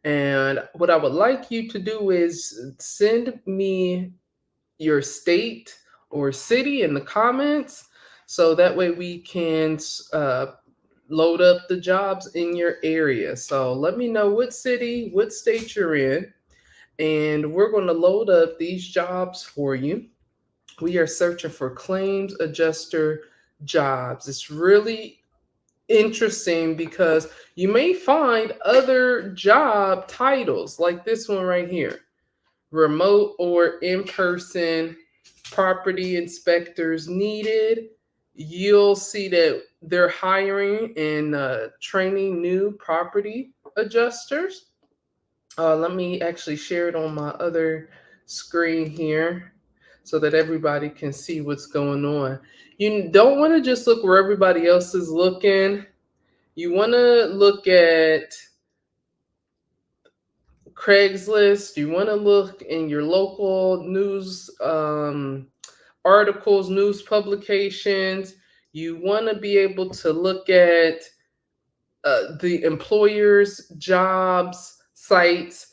And what I would like you to do is send me your state or city in the comments so that way we can load up the jobs in your area. So let me know what city, what state you're in, and we're going to load up these jobs for you. We are searching for claims adjuster jobs. It's really interesting because you may find other job titles like this one right here: remote or in person property inspectors needed. You'll see that they're hiring and training new property adjusters. Let me actually share it on my other screen here so that everybody can see what's going on. You don't want to just look where everybody else is looking. You want to look at Craigslist. You want to look in your local news articles, news publications. You want to be able to look at the employers' jobs sites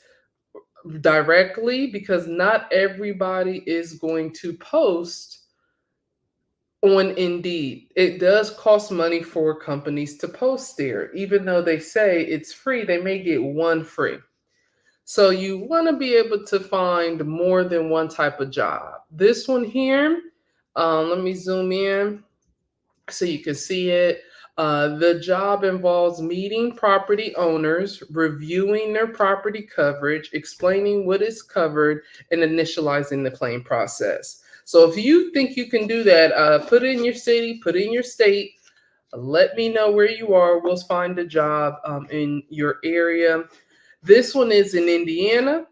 directly because not everybody is going to post on Indeed. It does cost money for companies to post there. Even though they say it's free, they may get one free. So you want to be able to find more than one type of job. This one here, let me zoom in so you can see it. The job involves meeting property owners, reviewing their property coverage, explaining what is covered, and initializing the claim process. So if you think you can do that, put in your city, put in your state. Let me know where you are. We'll find a job in your area. This one is in Indiana,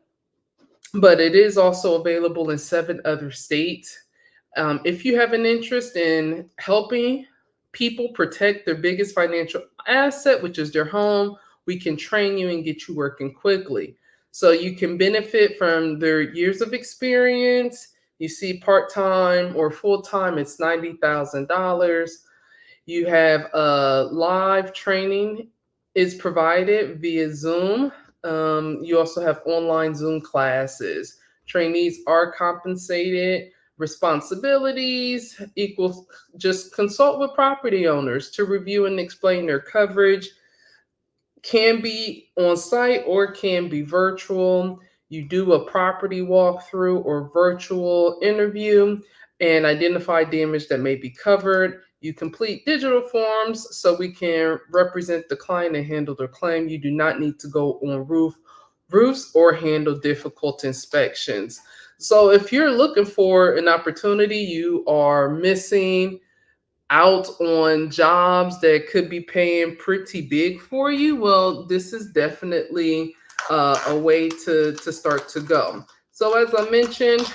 but it is also available in 7 other states. If you have an interest in helping people protect their biggest financial asset, which is their home, we can train you and get you working quickly. So you can benefit from their years of experience. You see, part time or full time, it's $90,000. You have live training is provided via Zoom. You also have online Zoom classes. Trainees are compensated. Responsibilities equals just consult with property owners to review and explain their coverage. Can be on site or can be virtual. You do a property walkthrough or virtual interview and identify damage that may be covered. You complete digital forms so we can represent the client and handle their claim. You do not need to go on roofs or handle difficult inspections. So if you're looking for an opportunity, you are missing out on jobs that could be paying pretty big for you, well, this is definitely a way to start to go. So as I mentioned,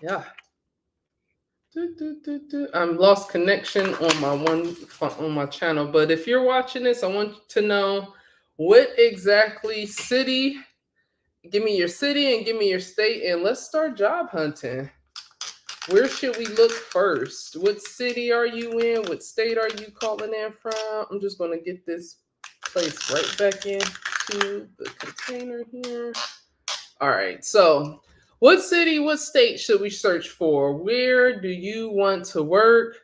yeah, I'm lost connection on my on my channel. But if you're watching this, I want to know what exactly city. Give me your city and give me your state, and let's start job hunting. Where should we look first? What city are you in? What state are you calling in from? I'm just going to get this placed right back into the container here. All right. So, what city, what state should we search for? Where do you want to work?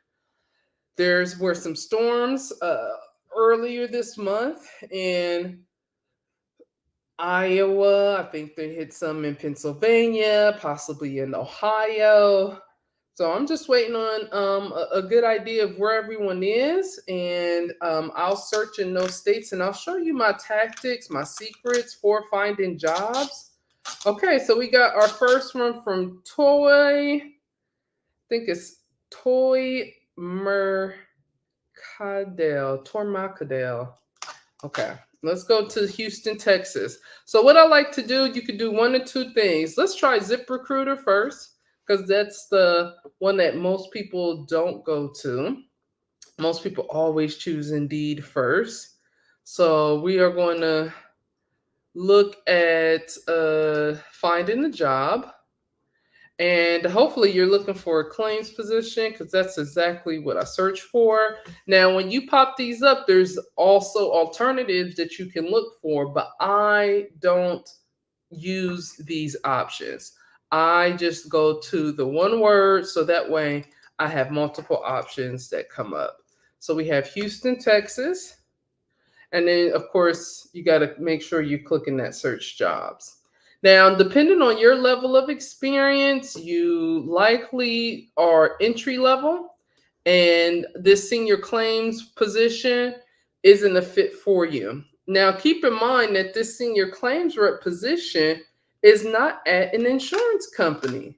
There's were some storms earlier this month in Iowa. I think they hit some in Pennsylvania, possibly in Ohio. So I'm just waiting on a good idea of where everyone is, and I'll search in those states, and I'll show you my tactics, my secrets for finding jobs. Okay, so we got our first one from Toy. I think it's Toy Mercadale. Tormacadale. Okay, let's go to Houston, Texas. So what I like to do, you could do one or two things. Let's try ZipRecruiter first, because that's the one that most people don't go to. Most people always choose Indeed first. So we are going to look at finding a job. And hopefully you're looking for a claims position because that's exactly what I search for. Now, when you pop these up, there's also alternatives that you can look for, but I don't use these options. I just go to the one word so that way I have multiple options that come up. So we have Houston, Texas. And then, of course, you got to make sure you're clicking that search jobs. Now, depending on your level of experience, you likely are entry level, and this senior claims position isn't a fit for you. Now, keep in mind that this senior claims rep position is not at an insurance company.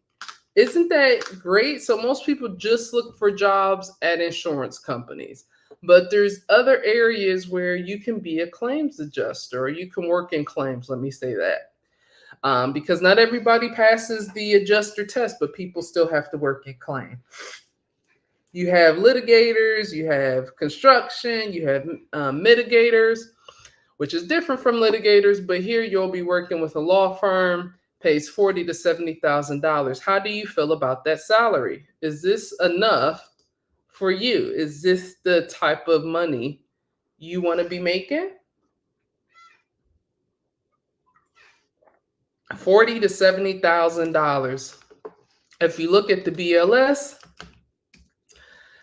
Isn't that great? So most people just look for jobs at insurance companies. But there's other areas where you can be a claims adjuster or you can work in claims. Let me say that. Because not everybody passes the adjuster test, but people still have to work in claim. You have litigators, you have construction, you have mitigators, which is different from litigators, but here you'll be working with a law firm, pays $40,000 to $70,000. How do you feel about that salary? Is this enough for you? Is this the type of money you want to be making? $40,000 to $70,000. If you look at the BLS,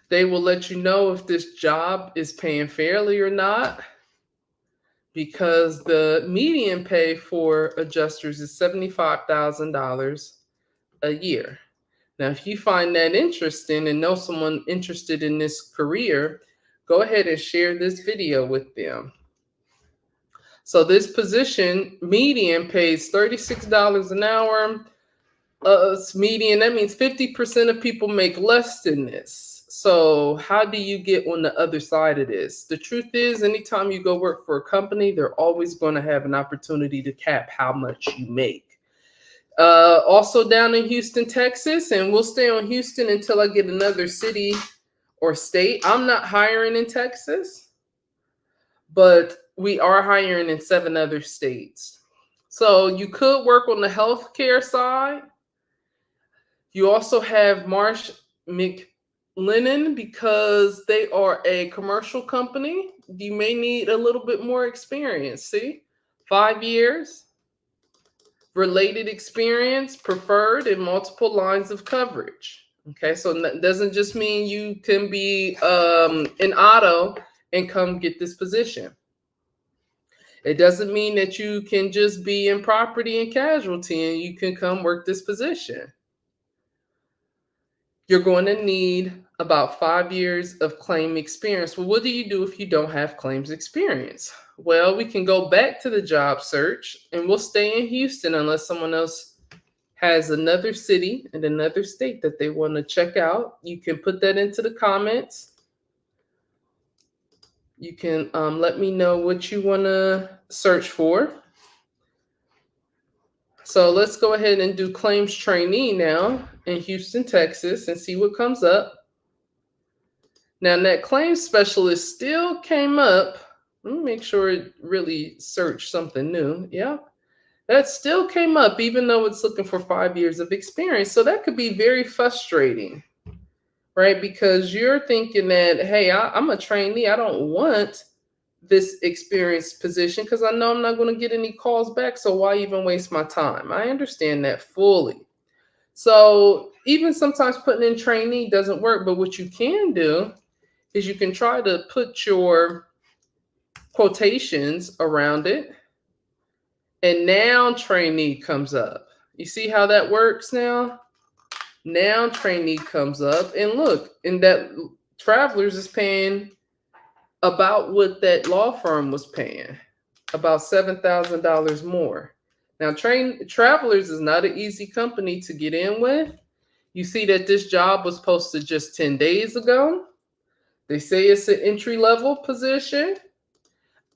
they will let you know if this job is paying fairly or not, because the median pay for adjusters is $75,000 a year. Now, if you find that interesting and know someone interested in this career, go ahead and share this video with them. So this position, median, pays $36 an hour. Median, that means 50% of people make less than this. So how do you get on the other side of this? The truth is, anytime you go work for a company, they're always going to have an opportunity to cap how much you make. Also down in Houston, Texas, and we'll stay on Houston until I get another city or state. I'm not hiring in Texas, but we are hiring in 7 other states. So you could work on the healthcare side. You also have Marsh McLennan, because they are a commercial company. You may need a little bit more experience. See, 5 years. Related experience preferred in multiple lines of coverage. Okay, so that doesn't just mean you can be in auto and come get this position. It doesn't mean that you can just be in property and casualty and you can come work this position. You're going to need about 5 years of claim experience. Well, what do you do if you don't have claims experience? Well, we can go back to the job search and we'll stay in Houston unless someone else has another city and another state that they want to check out. You can put that into the comments. You can let me know what you want to search for. So let's go ahead and do claims trainee now in Houston, Texas, and see what comes up. Now that claims specialist still came up. Let me make sure it really searched something new. Yeah, that still came up even though it's looking for 5 years of experience. So that could be very frustrating, right? Because you're thinking that, hey, I'm a trainee. I don't want this experienced position because I know I'm not going to get any calls back. So why even waste my time? I understand that fully. So even sometimes putting in trainee doesn't work. But what you can do is you can try to put your quotations around it. And now trainee comes up. You see how that works now? Now trainee comes up. And look, and that Travelers is paying about what that law firm was paying, about $7,000 more. Now, Travelers is not an easy company to get in with. You see that this job was posted just 10 days ago. They say it's an entry-level position.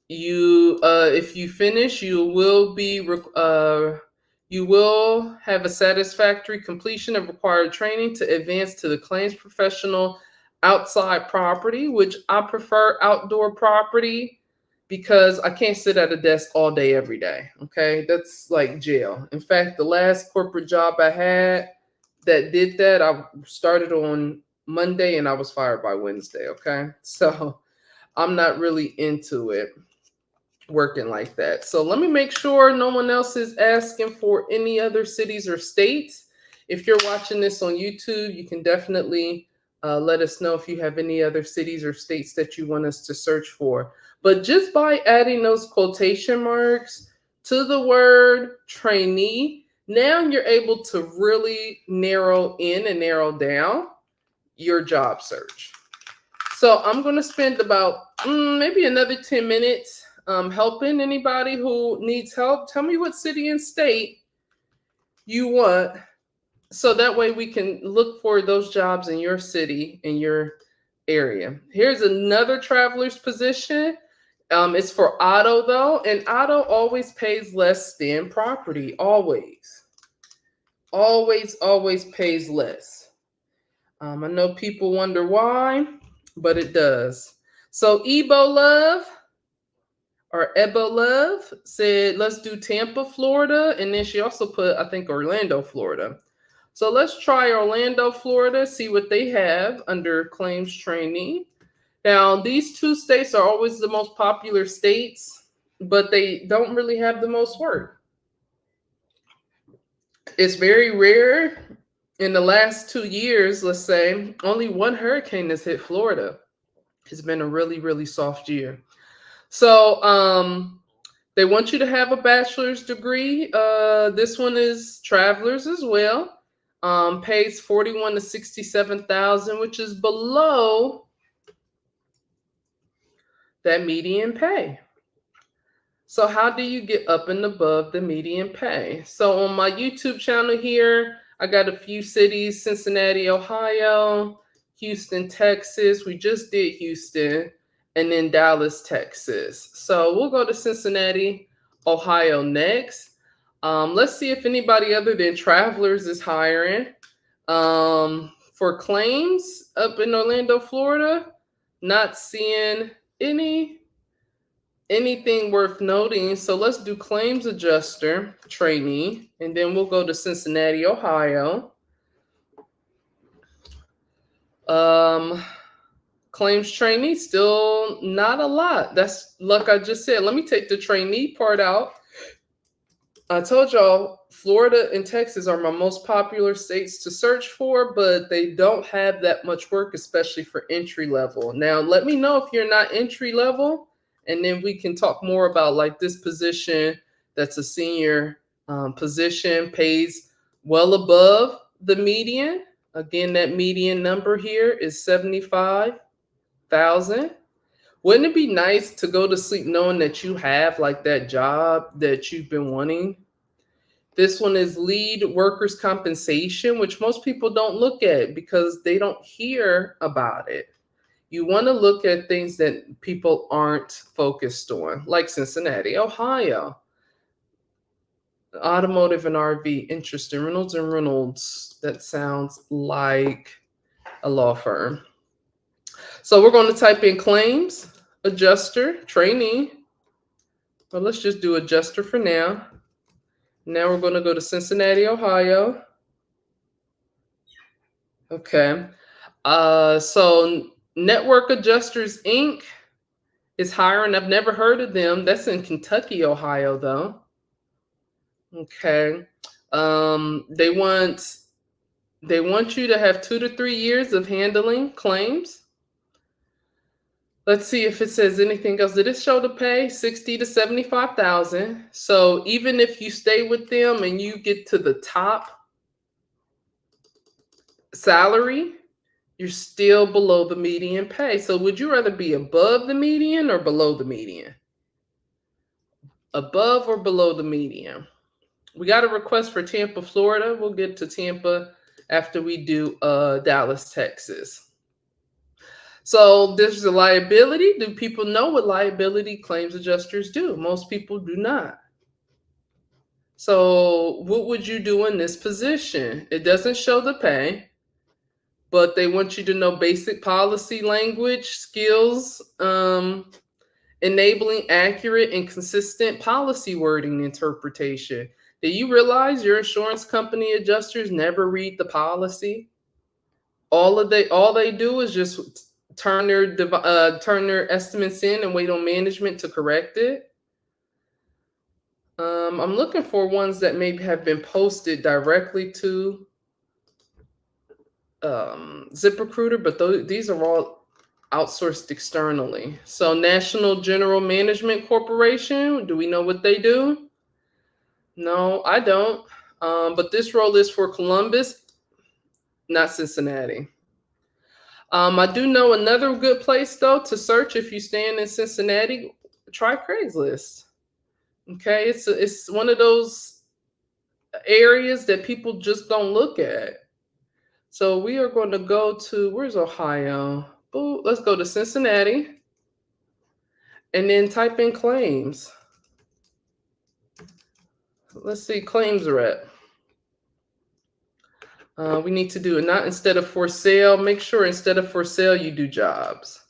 If you finish, you will have a satisfactory completion of required training to advance to the claims professional outside property, which I prefer outdoor property because I can't sit at a desk all day, every day. Okay, that's like jail. In fact, the last corporate job I had, that did that. I started on Monday and I was fired by Wednesday. Okay. So I'm not really into it working like that. So let me make sure no one else is asking for any other cities or states. If you're watching this on YouTube, you can definitely let us know if you have any other cities or states that you want us to search for. But just by adding those quotation marks to the word trainee, now you're able to really narrow in and narrow down your job search. So I'm going to spend about maybe another 10 minutes helping anybody who needs help. Tell me what city and state you want, so that way we can look for those jobs in your city, in your area. Here's another traveler's position. It's for auto though, and auto always pays less than property. Always, always pays less. I know people wonder why, but it does. So Ebo Love or Ebo Love said, let's do Tampa, Florida. And then she also put, I think, Orlando, Florida. So let's try Orlando, Florida, see what they have under claims trainee. Now, these two states are always the most popular states, but they don't really have the most work. It's very rare. In the last 2 years, let's say, only one hurricane has hit Florida. It's been a really, really soft year. So they want you to have a bachelor's degree. This one is travelers as well. Pays 41 to 67,000, which is below that median pay. So how do you get up and above the median pay? So on my YouTube channel here, I got a few cities: Cincinnati, Ohio, Houston, Texas. We just did Houston, and then Dallas, Texas. So we'll go to Cincinnati, Ohio next. Let's see if anybody other than Travelers is hiring. For claims up in Orlando, Florida, not seeing anything worth noting. So let's do claims adjuster trainee, and then we'll go to Cincinnati, Ohio. Claims trainee, still not a lot. That's like I just said. Let me take the trainee part out. I told y'all Florida and Texas are my most popular states to search for, but they don't have that much work, especially for entry level. Now, let me know if you're not entry level, and then we can talk more about like this position that's a senior position, pays well above the median. Again, that median number here is 75,000. Wouldn't it be nice to go to sleep knowing that you have like that job that you've been wanting? This one is lead workers' compensation, which most people don't look at because they don't hear about it. You want to look at things that people aren't focused on, like Cincinnati, Ohio. Automotive and RV, interesting. Reynolds and Reynolds, that sounds like a law firm. So we're going to type in claims adjuster trainee. Well, let's just do adjuster for now. Now we're going to go to Cincinnati, Ohio. Okay. So Network Adjusters Inc. is hiring. I've never heard of them. That's in Kentucky, Ohio, though. Okay. They want you to have 2 to 3 years of handling claims. Let's see if it says anything else. Did it show the pay? 60 to 75,000. So even if you stay with them and you get to the top salary, you're still below the median pay. So would you rather be above the median or below the median? Above or below the median? We got a request for Tampa, Florida. We'll get to Tampa after we do Dallas, Texas. So there's a liability. Do people know what liability claims adjusters do? Most people do not. So what would you do in this position? It doesn't show the pay, but they want you to know basic policy language, skills, enabling accurate and consistent policy wording interpretation. Do you realize your insurance company adjusters never read the policy? All they do is just turn their estimates in and wait on management to correct it. I'm looking for ones that maybe have been posted directly to ZipRecruiter, but these are all outsourced externally. So National General Management Corporation, do we know what they do? No, I don't. But this role is for Columbus, not Cincinnati. I do know another good place though to search if you stand in Cincinnati. Try Craigslist. Okay, it's one of those areas that people just don't look at. So we are going to go to, where's Ohio? Ooh, let's go to Cincinnati and then type in claims. Let's see, claims rep. We need to do it not instead of for sale. Make sure instead of for sale, you do jobs.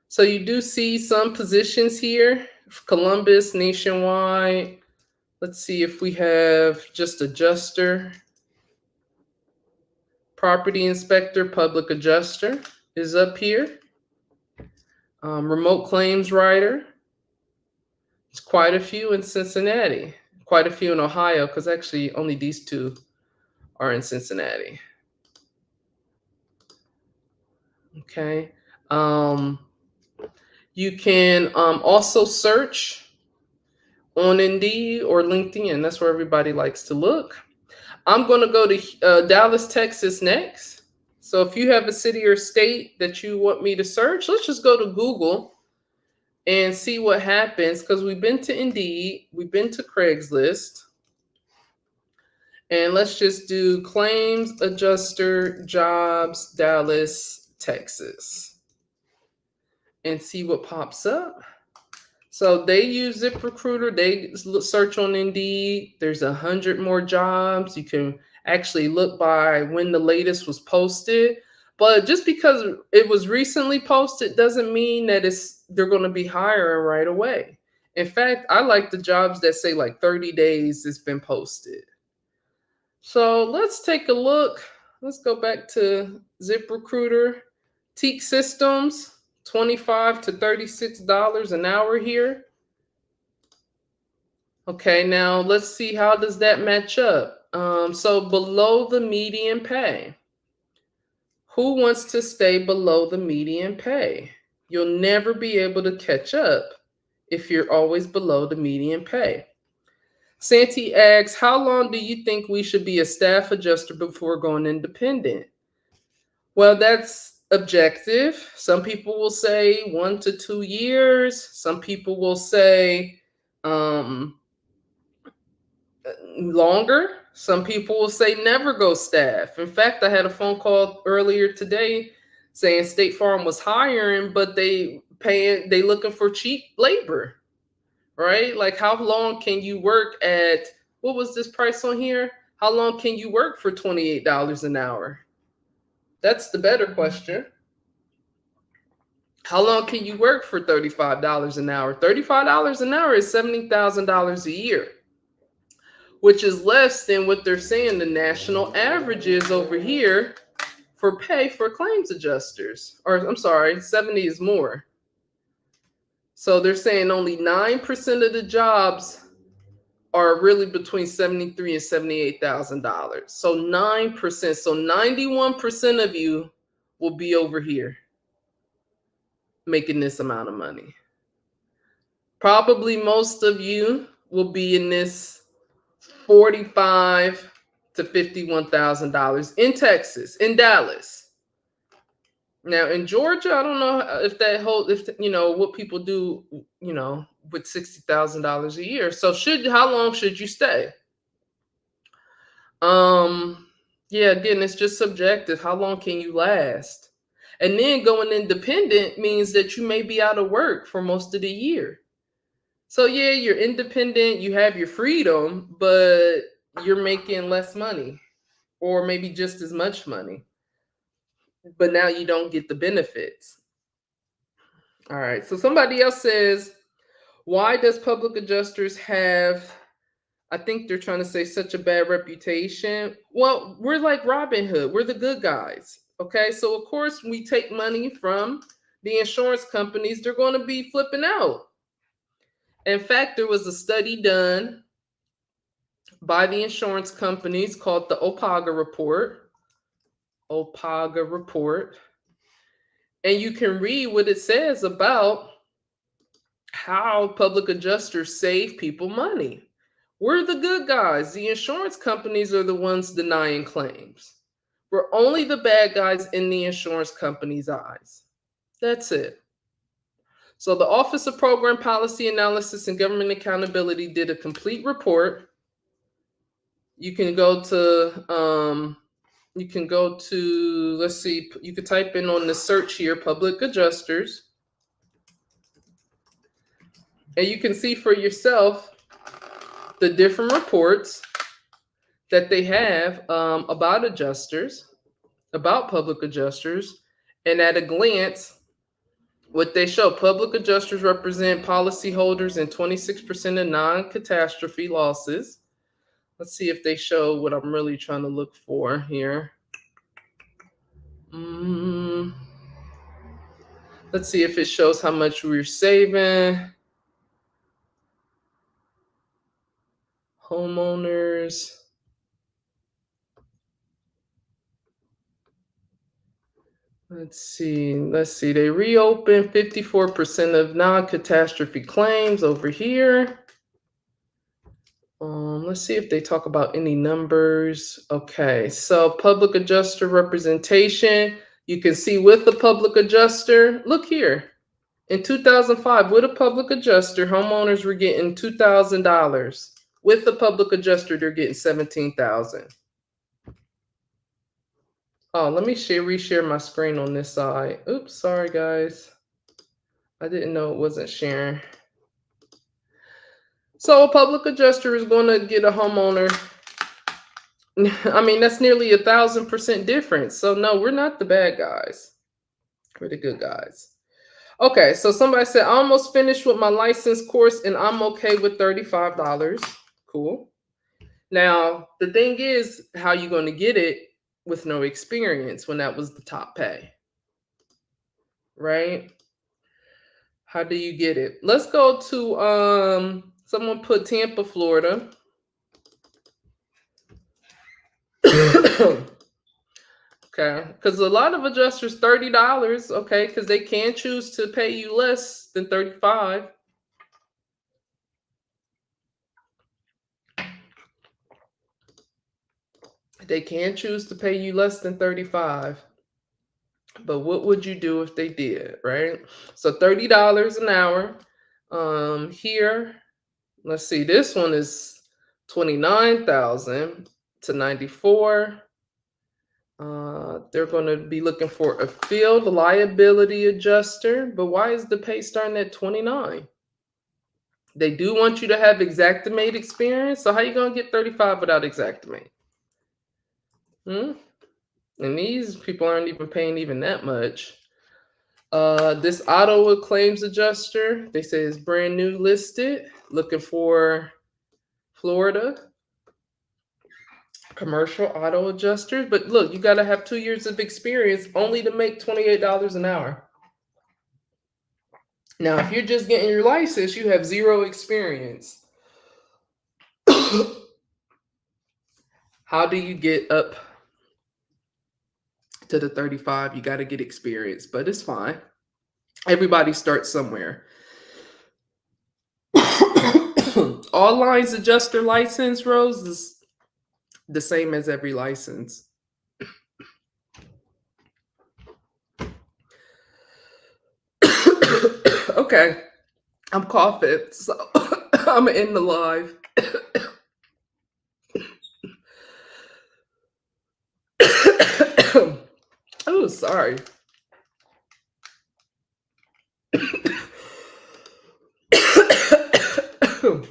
So you do see some positions here, Columbus, Nationwide. Let's see if we have just adjuster, property inspector, public adjuster is up here. Remote claims writer. It's quite a few in Cincinnati, quite a few in Ohio, because actually only these two are in Cincinnati. Okay. You can also search on Indeed or LinkedIn. That's where everybody likes to look. I'm going to go to Dallas, Texas next. So if you have a city or state that you want me to search, let's just go to Google and see what happens, because we've been to Indeed, we've been to Craigslist. And let's just do claims adjuster jobs, Dallas, Texas, and see what pops up. So they use ZipRecruiter. They search on Indeed. There's 100 more jobs. You can actually look by when the latest was posted. But just because it was recently posted doesn't mean that they're going to be hiring right away. In fact, I like the jobs that say like 30 days it's been posted. So let's take a look. Let's go back to ZipRecruiter. Teak Systems, $25 to $36 an hour here. Okay, now let's see, how does that match up? So below the median pay. Who wants to stay below the median pay? You'll never be able to catch up if you're always below the median pay. Santee asks, how long do you think we should be a staff adjuster before going independent? Well, that's objective. Some people will say 1 to 2 years. Some people will say longer. Some people will say never go staff. In fact, I had a phone call earlier today saying State Farm was hiring, but they looking for cheap labor, right? Like, how long can you work at, what was this price on here? How long can you work for $28 an hour? That's the better question. How long can you work for $35 an hour? $35 an hour is $70,000 a year, which is less than what they're saying the national average is over here for pay for claims adjusters. Or I'm sorry, 70 is more. So they're saying only 9% of the jobs are really between $73,000 and $78,000. So 9%. So 91% of you will be over here making this amount of money. Probably most of you will be in this $45,000 to $51,000 in Texas, in Dallas. Now in Georgia, I don't know if that whole, if you know what people do, you know, with $60,000 a year. So how long should you stay? Yeah, again, it's just subjective. How long can you last? And then going independent means that you may be out of work for most of the year. So yeah, you're independent, you have your freedom, but you're making less money or maybe just as much money. But now you don't get the benefits. All right. So somebody else says, why does public adjusters have I think they're trying to say such a bad reputation. Well, we're like Robin Hood. We're the good guys. Okay. So, of course, we take money from the insurance companies. They're going to be flipping out. In fact, there was a study done by the insurance companies called the Opaga Report. Opaga Report. And you can read what it says about how public adjusters save people money. We're the good guys. The insurance companies are the ones denying claims. We're only the bad guys in the insurance company's eyes. That's it. So the Office of Program Policy Analysis and Government Accountability did a complete report. You can go to let's see, you could type in on the search here, public adjusters. And you can see for yourself the different reports that they have about adjusters, about public adjusters. And at a glance, what they show, public adjusters represent policyholders in 26% of non-catastrophe losses. Let's see if they show what I'm really trying to look for here. Let's see if it shows how much we're saving. Homeowners. Let's see. They reopened 54% of non-catastrophe claims over here. Let's see if they talk about any numbers. Okay, so public adjuster representation. You can see with the public adjuster, look here. In 2005, with a public adjuster, homeowners were getting $2,000. With the public adjuster, they're getting $17,000. Oh, let me reshare my screen on this side. Oops, sorry guys. I didn't know it wasn't sharing. So a public adjuster is going to get a homeowner. I mean, that's nearly 1,000% difference. So no, we're not the bad guys. We're the good guys. Okay, so somebody said, I almost finished with my license course and I'm okay with $35. Cool. Now, the thing is, how you going to get it with no experience when that was the top pay? Right? How do you get it? Let's go to someone put Tampa, Florida. Okay, because a lot of adjusters $30. Okay, because they can choose to pay you less than $35. They can choose to pay you less than $35. But what would you do if they did, right? So $30 an hour. Here, let's see. This one is 29,000 to 94. They're going to be looking for a field liability adjuster. But why is the pay starting at 29? They do want you to have Xactimate experience. So how you going to get 35 without Xactimate? And these people aren't even paying even that much. This auto claims adjuster, they say is brand new listed, looking for Florida commercial auto adjusters. But look, you got to have 2 years of experience only to make $28 an hour. Now, if you're just getting your license, you have zero experience. How do you get up to the 35? You got to get experience, but it's fine. Everybody starts somewhere. All lines adjuster license, Rose, is the same as every license. Okay, I'm coughing, so I'm in the live. Oh, sorry.